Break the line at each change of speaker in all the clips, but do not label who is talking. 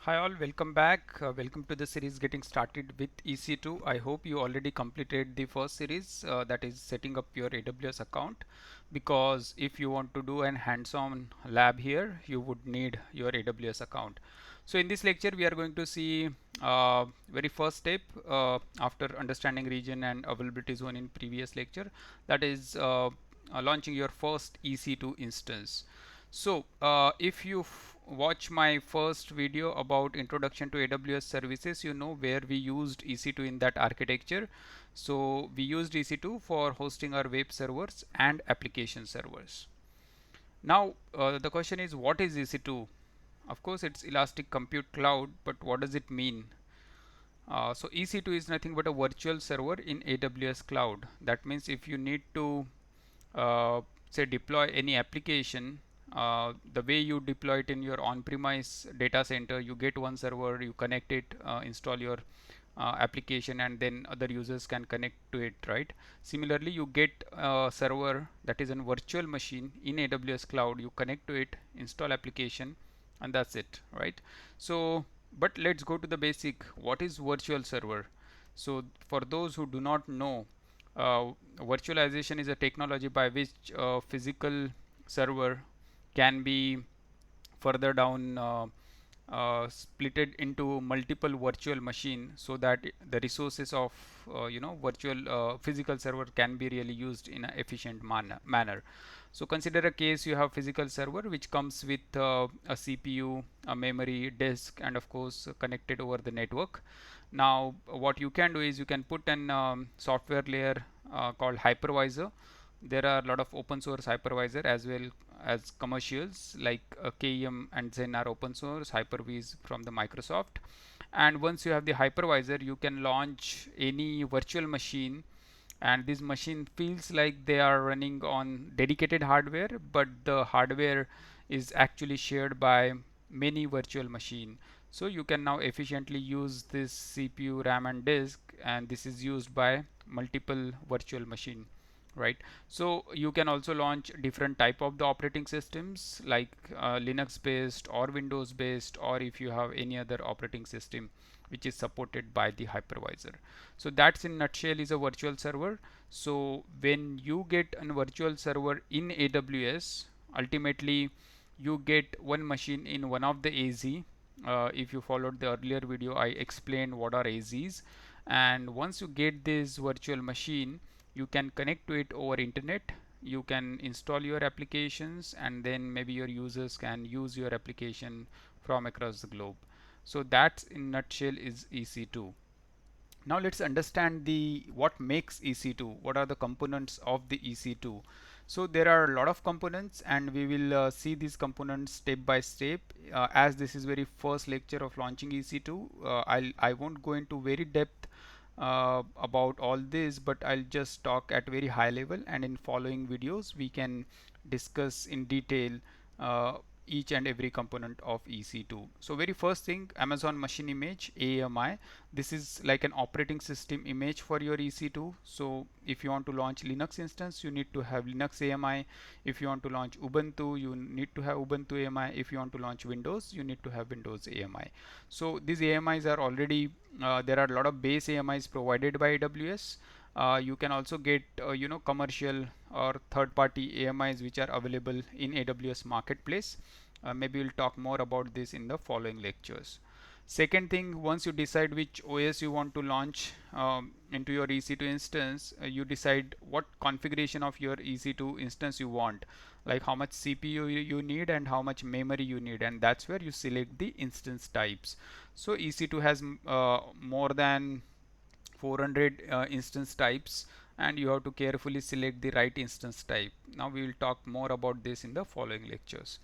Hi all, welcome back. Welcome to the series getting started with EC2. I hope you already completed the first series, that is setting up your AWS account, because if you want to do an hands-on lab here, you would need your AWS account. So in this lecture, we are going to see very first step after understanding region and availability zone in previous lecture, that is launching your first EC2 instance. So if you watch my first video about introduction to AWS services, you know where we used EC2 in that architecture. So we used EC2 for hosting our web servers and application servers. Now the question is, what is EC2? Of course, it's Elastic Compute Cloud, but what does it mean? So EC2 is nothing but a virtual server in AWS cloud. That means if you need to say deploy any application, the way you deploy it in your on-premise data center, you get one server, you connect it, install your application, and then other users can connect to it, right? Similarly, you get a server that is a virtual machine in AWS cloud, you connect to it, install application, and that's it, right? So but let's go to the basic. What is virtual server? So for those who do not know, virtualization is a technology by which a physical server can be further down splitted into multiple virtual machine, so that the resources of virtual physical server can be really used in an efficient manner. So consider a case: you have physical server which comes with a CPU, a memory, disk, and of course connected over the network. Now what you can do is you can put an software layer called hypervisor. There are a lot of open source hypervisor as well as commercials, like KEM and Zen are open source, Hyper-V is from the Microsoft. And once you have the hypervisor, you can launch any virtual machine, and this machine feels like they are running on dedicated hardware, but the hardware is actually shared by many virtual machine. So you can now efficiently use this CPU, RAM, and disk, and this is used by multiple virtual machine, right? So you can also launch different type of the operating systems, like Linux based or Windows based, or if you have any other operating system which is supported by the hypervisor. So that's in nutshell is a virtual server. So when you get a virtual server in AWS, ultimately you get one machine in one of the AZ. If you followed the earlier video, I explained what are AZs, and once you get this virtual machine, you can connect to it over internet, you can install your applications, and then maybe your users can use your application from across the globe. So that in nutshell is EC2. Now let's understand the what makes EC2. What are the components of the EC2? So there are a lot of components, and we will see these components step by step. As this is very first lecture of launching EC2, I won't go into very depth about all this, but I'll just talk at very high level, and in following videos we can discuss in detail uh, each and every component of EC2. So very first thing, Amazon Machine Image, AMI. This is like an operating system image for your EC2. So if you want to launch Linux instance, you need to have Linux AMI. If you want to launch Ubuntu, you need to have Ubuntu AMI. If you want to launch Windows, you need to have Windows AMI. So these AMIs are already there are a lot of base AMIs provided by AWS. You can also get commercial or third party AMIs which are available in AWS marketplace. Maybe we'll talk more about this in the following lectures. Second thing, once you decide which OS you want to launch into your EC2 instance, you decide what configuration of your EC2 instance you want, like how much CPU you need and how much memory you need, and that's where you select the instance types. So EC2 has more than 400 instance types, and you have to carefully select the right instance type. Now we will talk more about this in the following lectures.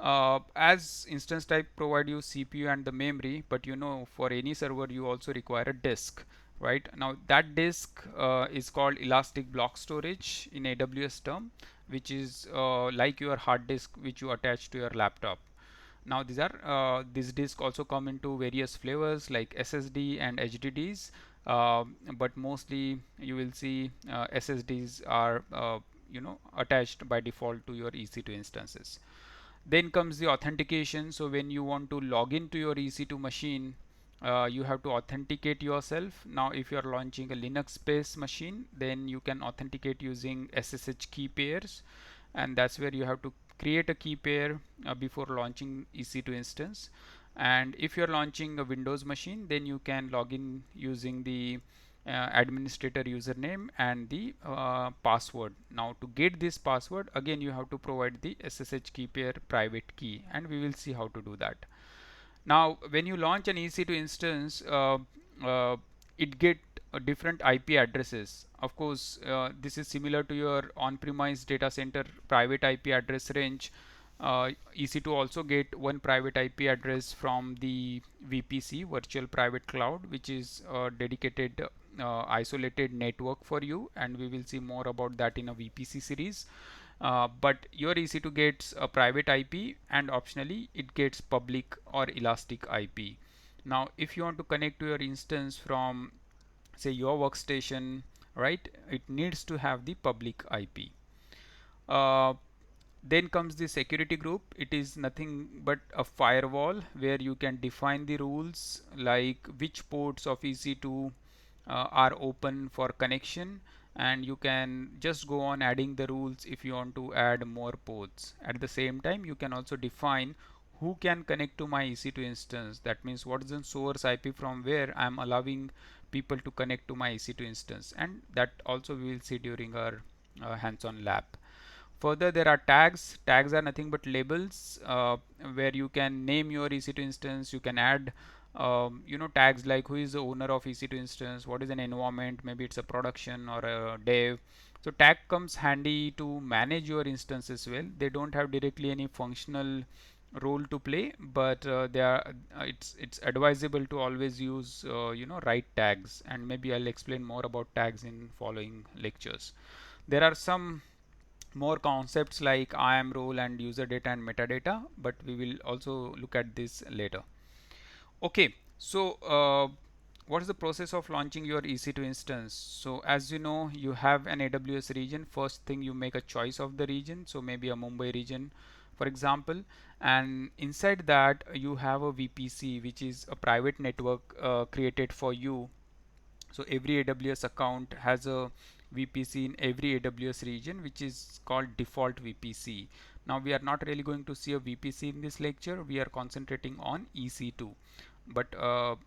As instance type provide you CPU and the memory, but for any server you also require a disk, right? Now that disk is called elastic block storage in AWS term, which is like your hard disk which you attach to your laptop. Now these disks also come into various flavors like SSD and HDDs, but mostly you will see SSDs are attached by default to your EC2 instances. Then comes the authentication. So when you want to log into your EC2 machine, you have to authenticate yourself. Now if you are launching a Linux based machine, then you can authenticate using SSH key pairs, and that's where you have to create a key pair before launching EC2 instance. And if you're launching a Windows machine, then you can log in using the administrator username and the password. Now to get this password, again you have to provide the SSH key pair private key, and we will see how to do that. Now when you launch an EC2 instance, it get different IP addresses. Of course, this is similar to your on-premise data center private IP address range. EC2 also get one private IP address from the VPC, virtual private cloud, which is a dedicated isolated network for you, and we will see more about that in a VPC series. But your EC2 gets a private IP, and optionally it gets public or elastic IP. Now if you want to connect to your instance from say your workstation, right, it needs to have the public IP. uh, then comes the security group. It is nothing but a firewall where you can define the rules like which ports of EC2 are open for connection, and you can just go on adding the rules if you want to add more ports. At the same time, you can also define who can connect to my EC2 instance. That means what is the source IP from where I am allowing people to connect to my EC2 instance, and that also we will see during our hands-on lab. Further, there are tags. Tags are nothing but labels where you can name your EC2 instance. You can add tags like who is the owner of EC2 instance, what is an environment, maybe it's a production or a dev. So tag comes handy to manage your instance as well. They don't have directly any functional role to play, but they are it's advisable to always use right tags, and maybe I'll explain more about tags in following lectures. There are some more concepts like IAM role and user data and metadata, but we will also look at this later. Okay, so what is the process of launching your EC2 instance? So as you know, you have an AWS region. First thing, you make a choice of the region, so maybe a Mumbai region for example, and inside that you have a VPC, which is a private network created for you. So every AWS account has a VPC in every AWS region, which is called default VPC. Now we are not really going to see a VPC in this lecture. We are concentrating on EC2. But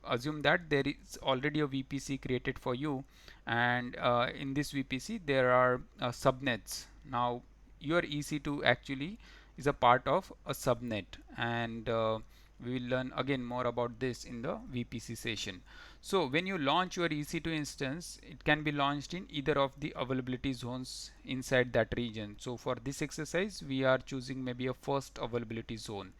assume that there is already a VPC created for you, and in this VPC there are subnets. Now your EC2 actually is a part of a subnet, and we will learn again more about this in the VPC session. So when you launch your EC2 instance, it can be launched in either of the availability zones inside that region. So for this exercise, we are choosing maybe a first availability zone.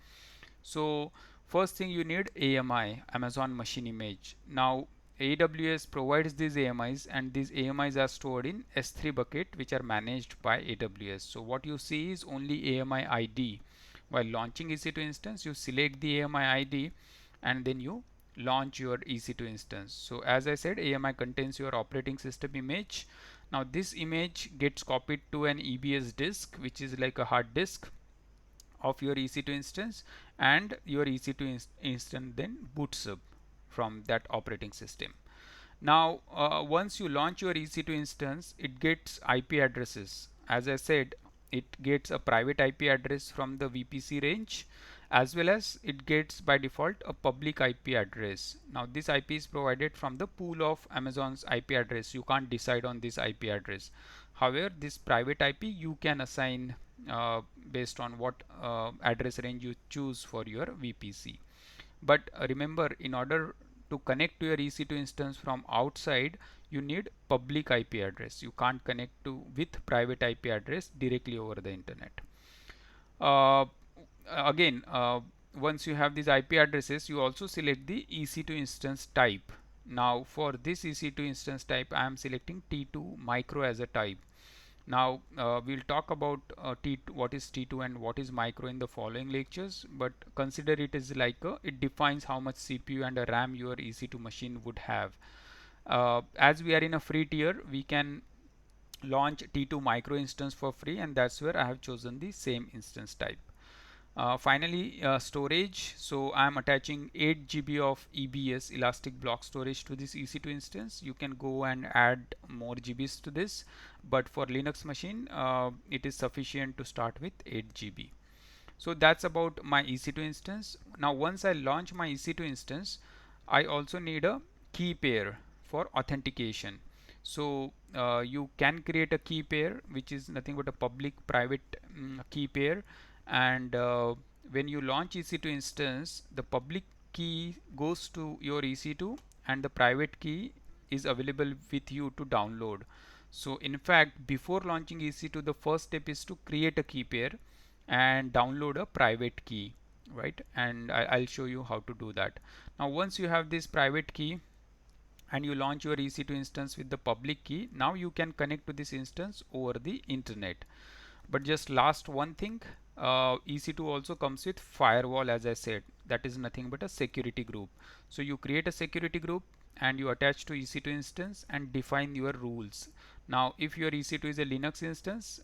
So first thing, you need AMI, Amazon Machine Image. Now AWS provides these AMIs, and these AMIs are stored in S3 bucket, which are managed by AWS. So what you see is only AMI ID. While launching EC2 instance, you select the AMI ID and then you launch your EC2 instance. So as I said, AMI contains your operating system image. Now this image gets copied to an EBS disk, which is like a hard disk of your EC2 instance, and your EC2 instance then boots up from that operating system. Now once you launch your EC2 instance, it gets IP addresses. As I said, it gets a private IP address from the VPC range, as well as it gets by default a public IP address. Now this IP is provided from the pool of Amazon's IP address. You can't decide on this IP address. However, this private IP you can assign based on what address range you choose for your VPC. But remember, in order to connect to your EC2 instance from outside, you need public IP address. You can't connect to with private IP address directly over the internet. Uh, again, once you have these IP addresses, you also select the EC2 instance type. Now for this EC2 instance type, I am selecting T2 micro as a type. Now we'll talk about what is T2 and what is micro in the following lectures, but consider it as like it defines how much CPU and a RAM your EC2 machine would have. As we are in a free tier, we can launch T2 micro instance for free, and that's where I have chosen the same instance type. Finally, storage. So I'm attaching 8 GB of EBS elastic block storage to this EC2 instance. You can go and add more GBs to this, but for Linux machine, it is sufficient to start with 8 GB. So that's about my EC2 instance. Now once I launch my EC2 instance, I also need a key pair for authentication. So you can create a key pair which is nothing but a public private key pair, and when you launch EC2 instance, the public key goes to your EC2 and the private key is available with you to download. So in fact, before launching EC2, the first step is to create a key pair and download a private key, right? And I'll show you how to do that. Now once you have this private key and you launch your EC2 instance with the public key, now you can connect to this instance over the internet. But just last one thing, EC2 also comes with firewall, as I said. That is nothing but a security group. So you create a security group and you attach to EC2 instance and define your rules. Now if your EC2 is a Linux instance,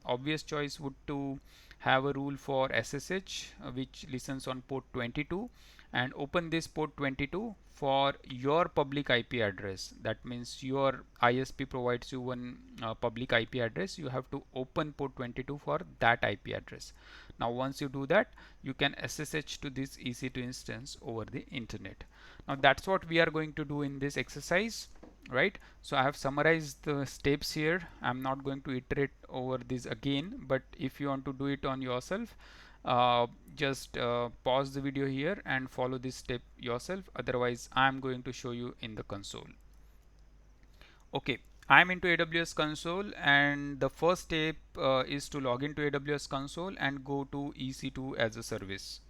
obvious choice would to have a rule for SSH which listens on port 22, and open this port 22 for your public IP address. That means your ISP provides you one public IP address. You have to open port 22 for that IP address. Now once you do that, you can SSH to this EC2 instance over the internet. Now that's what we are going to do in this exercise, right? So I have summarized the steps here. I'm not going to iterate over this again, but if you want to do it on yourself, just pause the video here and follow this step yourself. Otherwise I'm going to show you in the console. Okay, I'm into AWS console, and the first step is to log into AWS console and go to EC2 as a service.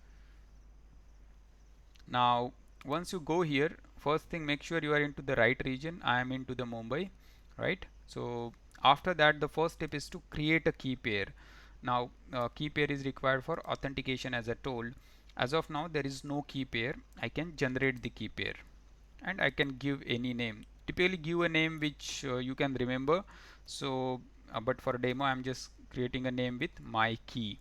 Now once you go here, first thing, make sure you are into the right region. I am into the Mumbai, right? So after that, the first step is to create a key pair. Now key pair is required for authentication, as I told. As of now there is no key pair. I can generate the key pair and I can give any name. Typically give a name which you can remember. So but for demo I'm just creating a name with my key.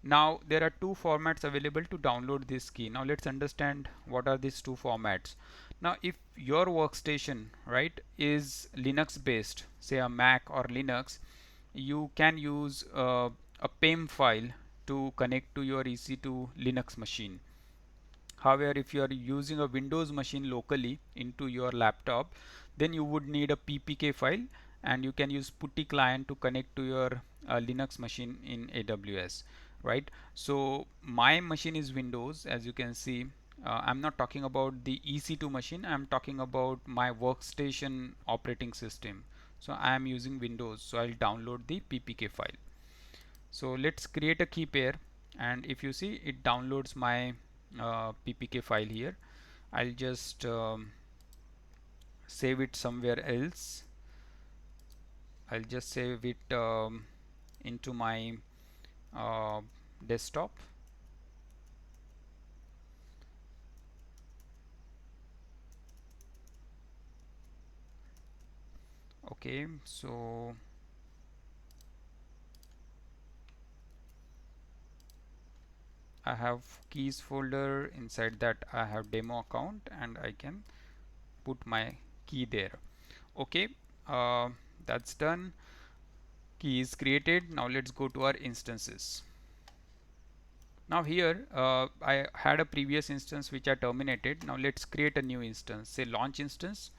Now there are two formats available to download this key. Now let's understand what are these two formats. Now if your workstation, right, is Linux based, say a Mac or Linux, you can use a PEM file to connect to your EC2 Linux machine. However, if you are using a Windows machine locally into your laptop, then you would need a PPK file, and you can use PuTTY client to connect to your Linux machine in AWS, right? So my machine is Windows, as you can see. I'm not talking about the EC2 machine, I'm talking about my workstation operating system. So I am using Windows, so I'll download the PPK file. So let's create a key pair, and if you see, it downloads my PPK file here. I'll just save it somewhere else. I'll just save it into my uh, desktop. Okay, so I have keys folder. Inside that I have demo account, and I can put my key there. Okay, that's done. Key is created. Now let's go to our instances. Now here I had a previous instance which I terminated. Now let's create a new instance, say launch instance.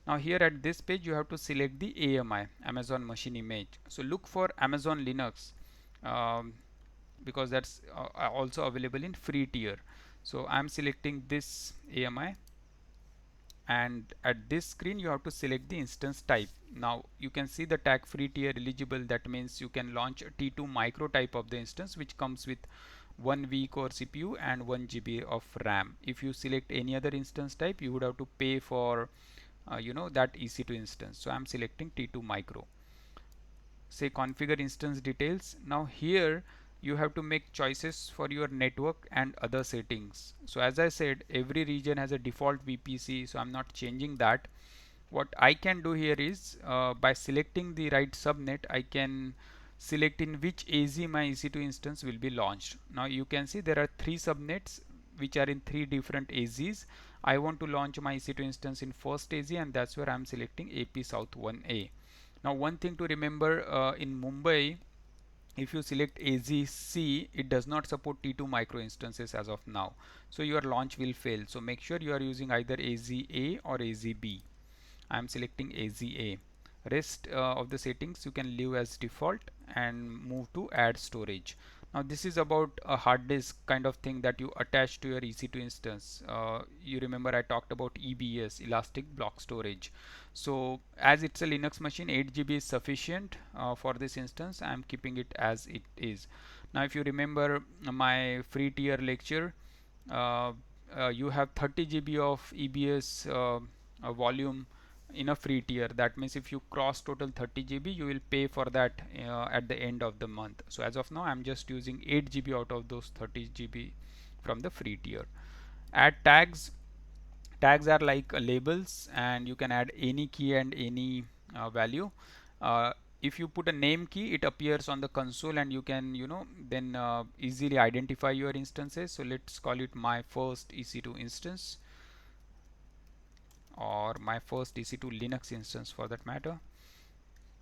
Now here at this page you have to select the AMI, Amazon Machine Image. So look for Amazon Linux, because that's also available in free tier. So I'm selecting this AMI, and at this screen you have to select the instance type. Now you can see the tag free tier eligible. That means you can launch a T2 micro type of the instance, which comes with 1 vCore CPU and 1 GB of RAM. If you select any other instance type, you would have to pay for that EC2 instance. So I'm selecting T2 micro. Say configure instance details. Now here you have to make choices for your network and other settings. So as I said, every region has a default VPC, so I'm not changing that. What I can do here is by selecting the right subnet, I can select in which AZ my EC2 instance will be launched. Now you can see there are three subnets which are in three different AZs. I want to launch my EC2 instance in first AZ, and that's where I'm selecting AP South 1A. Now one thing to remember, in Mumbai, if you select AZC, it does not support T2 micro instances as of now, so your launch will fail. So make sure you are using either AZA or AZB. I am selecting AZA. Rest of the settings you can leave as default and move to add storage. Now this is about a hard disk kind of thing that you attach to your EC2 instance. You remember I talked about EBS, elastic block storage. So as it's a Linux machine, 8 GB is sufficient for this instance. I am keeping it as it is. Now if you remember my free tier lecture, uh, you have 30 GB of EBS volume in a free tier. That means if you cross total 30 GB, you will pay for that at the end of the month. So as of now I'm just using 8 GB out of those 30 GB from the free tier. Add tags. Tags are like labels, and you can add any key and any value. If you put a name key, it appears on the console, and you can then easily identify your instances. So let's call it my first EC2 instance, or my first EC2 Linux instance for that matter,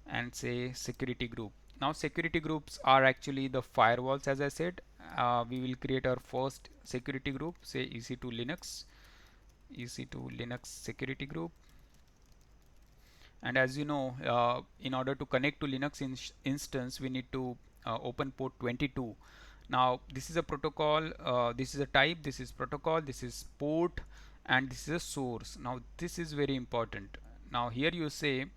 and say security group. Now security groups are actually the firewalls. As I said, we will create our first security group, say EC2 Linux security group. And as you know, in order to connect to Linux instance, we need to open port 22. Now this is a protocol, this is a type, this is protocol, this is port, and this is a source. Now this is very important. Now here you say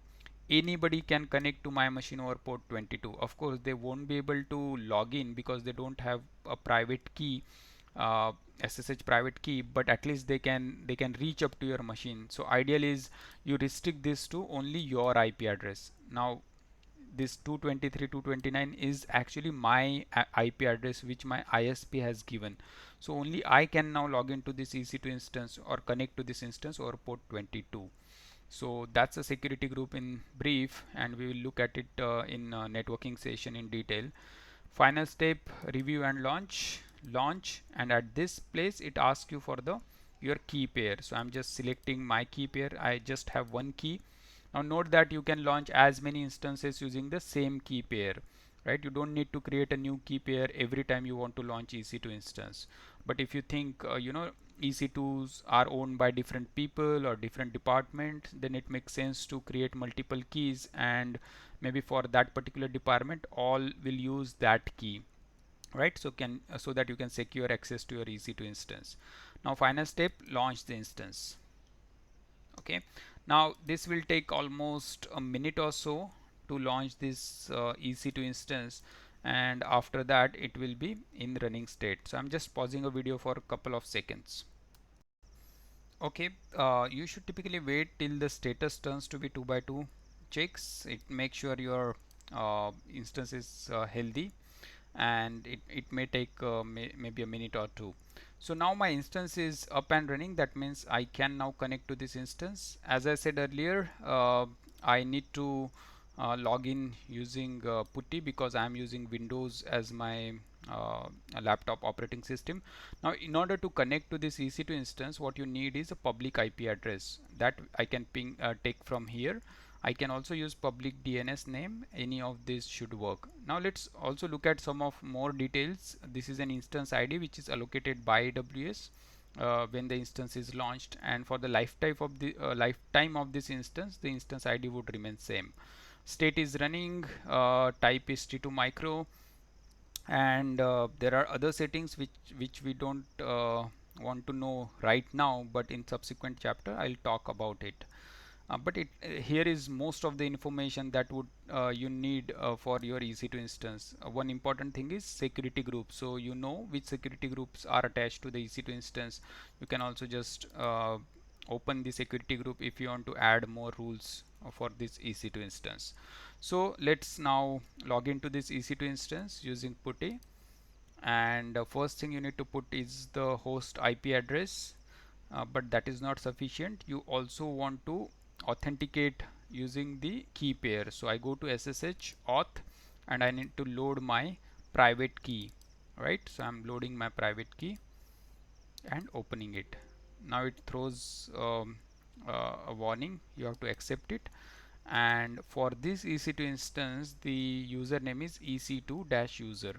anybody can connect to my machine over port 22. Of course they won't be able to log in because they don't have a private key, uh, SSH private key, but at least they can reach up to your machine. So ideal is you restrict this to only your IP address. Now this 223.229 is actually my IP address which my ISP has given. So only I can now log into this EC2 instance or connect to this instance over port 22. So that's a security group in brief, and we will look at it in networking session in detail. Final step, review and launch, and at this place it asks you for the your key pair. So I'm just selecting my key pair. I just have one key. Now note that you can launch as many instances using the same key pair, right? You don't need to create a new key pair every time you want to launch EC2 instance. But if you think EC2s are owned by different people or different departments, then it makes sense to create multiple keys, and maybe for that particular department all will use that key, right? So that you can secure access to your EC2 instance. Now final step, launch the instance. Okay, now this will take almost a minute or so to launch this EC2 instance, and after that it will be in running state. So I'm just pausing a video for a couple of seconds. Okay, you should typically wait till the status turns to be 2 by 2 checks. It makes sure your instance is healthy, and it may take maybe a minute or two. So now my instance is up and running. That means I can now connect to this instance. As I said earlier, I need to log in using putty because I am using Windows as my laptop operating system. Now in order to connect to this EC2 instance, what you need is a public IP address that I can take from here. I can also use public DNS name. Any of this should work. Now let's also look at some of more details. This is an instance ID which is allocated by AWS when the instance is launched, and for the lifetime of this instance, the instance ID would remain same. State is running, type is T2 micro, and there are other settings which we don't want to know right now, but in subsequent chapter I'll talk about it. But here is most of the information that would you need for your EC2 instance. One important thing is security groups. So you know which security groups are attached to the EC2 instance. You can also just open the security group if you want to add more rules for this EC2 instance. So let's now log into this EC2 instance using putty, and first thing you need to put is the host IP address, but that is not sufficient. You also want to authenticate using the key pair. So I go to SSH auth and I need to load my private key, right? So I'm loading my private key and opening it. Now it throws a warning, you have to accept it. And for this EC2 instance, the username is EC2-user.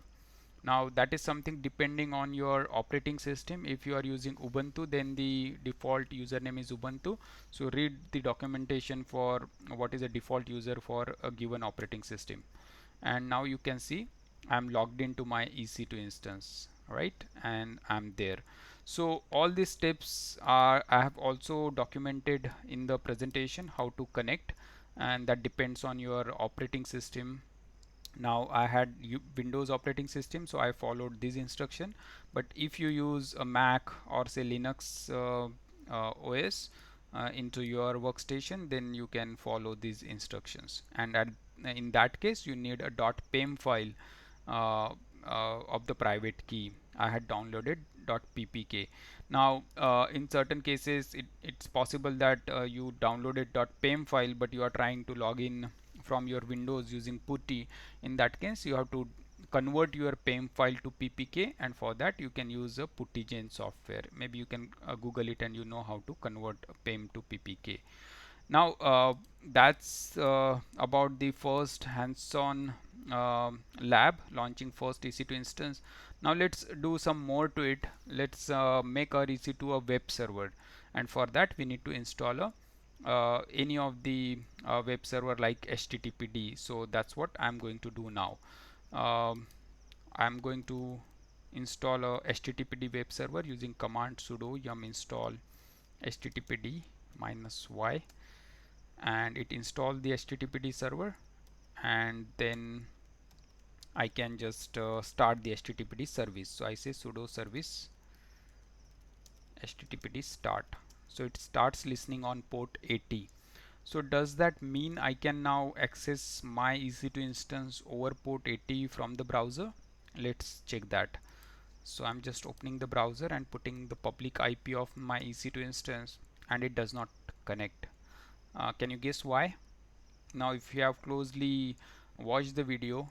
Now that is something depending on your operating system. If you are using Ubuntu, then the default username is Ubuntu. So read the documentation for what is a default user for a given operating system. And now you can see I'm logged into my EC2 instance, right? And I'm there. So all these steps are I have also documented in the presentation how to connect, and that depends on your operating system. Now I had Windows operating system, so I followed this instruction. But if you use a Mac or say Linux OS into your workstation, then you can follow these instructions. And in that case, you need a .pem file uh, of the private key. I had downloaded .ppk. Now, in certain cases, it's possible that you downloaded .pem file, but you are trying to log in from your Windows using PuTTY. In that case, you have to convert your PEM file to PPK, and for that you can use a PuTTyGen software. Maybe you can Google it and you know how to convert PEM to PPK. Now that's about the first hands-on lab launching first EC2 instance. Now let's do some more to it. Let's make our EC2 a web server, and for that we need to install a any of the web server like HTTPD. So that's what I'm going to do now. um, I'm going to install a HTTPD web server using command sudo yum install HTTPD -y, and it installed the HTTPD server, and then I can just start the HTTPD service. So I say sudo service HTTPD start. So it starts listening on port 80. So does that mean I can now access my EC2 instance over port 80 from the browser? Let's check that. So I'm just opening the browser and putting the public IP of my EC2 instance, and it does not connect. Can you guess why? Now if you have closely watched the video,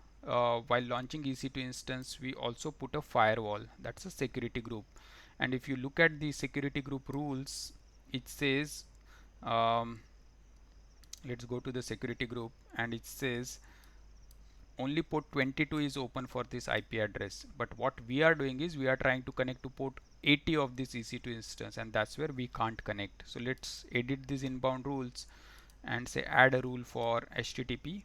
while launching EC2 instance we also put a firewall, that's a security group. And if you look at the security group rules, it says um, let's go to the security group, and it says only port 22 is open for this IP address. But what we are doing is we are trying to connect to port 80 of this EC2 instance, and that's where we can't connect. So let's edit these inbound rules and say add a rule for HTTP,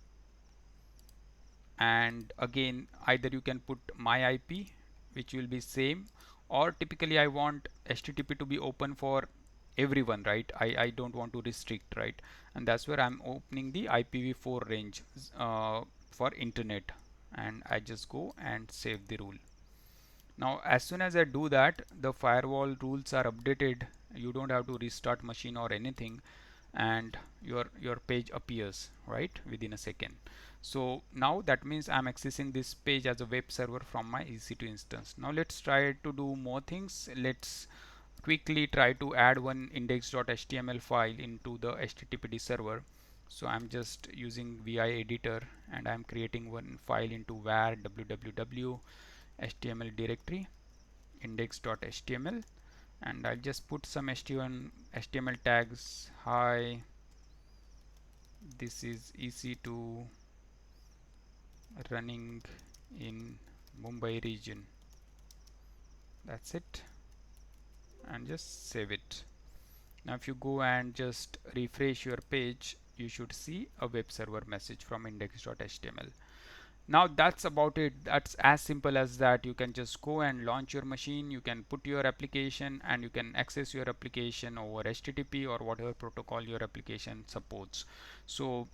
and again either you can put my IP, which will be same, or typically I want HTTP to be open for everyone, right? I don't want to restrict, right? And that's where I'm opening the IPv4 range for internet, and I just go and save the rule. Now as soon as I do that, the firewall rules are updated. You don't have to restart machine or anything, and your page appears right within a second. So now that means I'm accessing this page as a web server from my EC2 instance. Now let's try to do more things. Let's quickly try to add one index.html file into the HTTPD server. So I'm just using VI editor, and I'm creating one file into var www HTML directory index.html, and I'll just put some HTML tags. Hi, this is EC2 running in Mumbai region. That's it, and just save it. Now if you go and just refresh your page, you should see a web server message from index.html. Now that's about it. That's as simple as that. You can just go and launch your machine, you can put your application, and you can access your application over HTTP or whatever protocol your application supports. So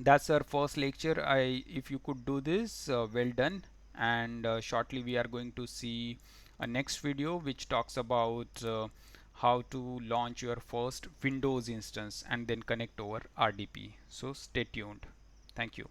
that's our first lecture. If you could do this, well done. And shortly we are going to see a next video which talks about how to launch your first Windows instance and then connect over RDP. So stay tuned. Thank you.